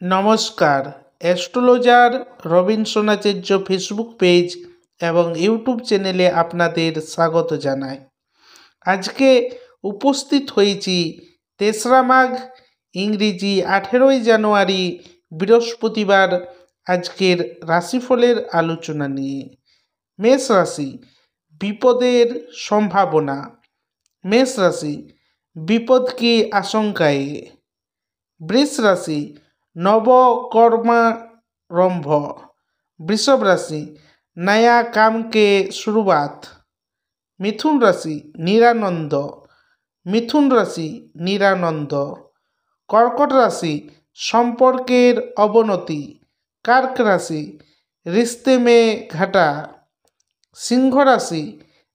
নমস্কার, astrologer Robin সোনাচার্য Facebook page এবং YouTube চ্যানেলে আপনাদের স্বাগত জানাই। আজকে উপস্থিত হয়েছি ৩রা মাঘ ইংরেজি 18ই জানুয়ারি বৃহস্পতিবার আজকের রাশিফলের আলোচনা নিয়ে। মেষ রাশি, বিপদের সম্ভাবনা। মেষ রাশি, বিপদ কি আশঙ্কায়। বৃষ রাশি, নবকর্মারম্ভ। বৃষভ রাশি, নয়া काम के शुरुआत। মিথুন রাশি, নিরানন্দ। মিথুন রাশি, নিরানন্দ। কর্কট রাশি, সম্পর্কের অবনতি। कर्क রাশি, रिश्ते में घाटा। সিংহ রাশি,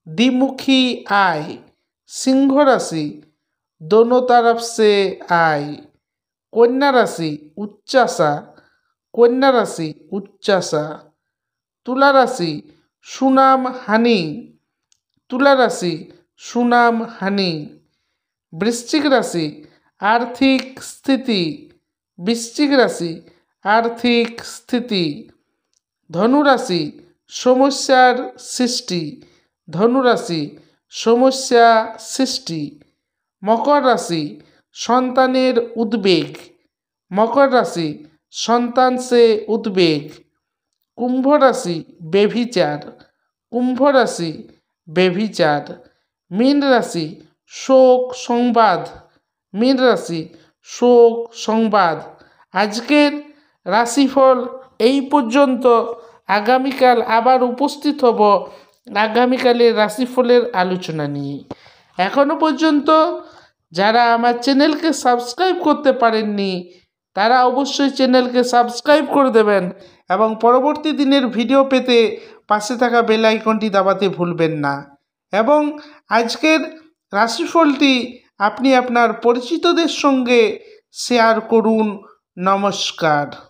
দ্বিমুখী आय। সিংহ রাশি, दोनों तरफ से आय। কন্যা রাশি, উচ্চাশা। কন্যা রাশি, উচ্চাশা। তুলা রাশি, সুনাম হানি। তুলা রাশি, সুনাম হানি। বৃশ্চিক রাশি, আর্থিক স্থিতি। বৃশ্চিক রাশি, আর্থিক স্থিতি। ধনু রাশি, সমস্যার সৃষ্টি। ধনু রাশি, সমস্যা সৃষ্টি। মকর রাশি, সন্তানের উদ্বেগ। মকর রাশি, সন্তান সে উদ্বেগ। কুম্ভ রাশি, বেভিচার। কুম্ভ রাশি, বেভিচার। মীন রাশি, শোক সংবাদ। মীন রাশি, শোক সংবাদ। আজকের রাশিফল এই পর্যন্ত। আগামীকাল আবার উপস্থিত হব আগামীকালের রাশিফলের আলোচনা নিয়ে। এখনো পর্যন্ত যারা আমার চ্যানেলকে সাবস্ক্রাইব করতে পারেননি তারা অবশ্যই চ্যানেলকে সাবস্ক্রাইব করে দেবেন এবং পরবর্তী দিনের ভিডিও পেতে পাশে থাকা বেল আইকনটি দাবাতে ভুলবেন না। এবং আজকের রাশিফলটি আপনি আপনার পরিচিতদের সঙ্গে শেয়ার করুন। নমস্কার।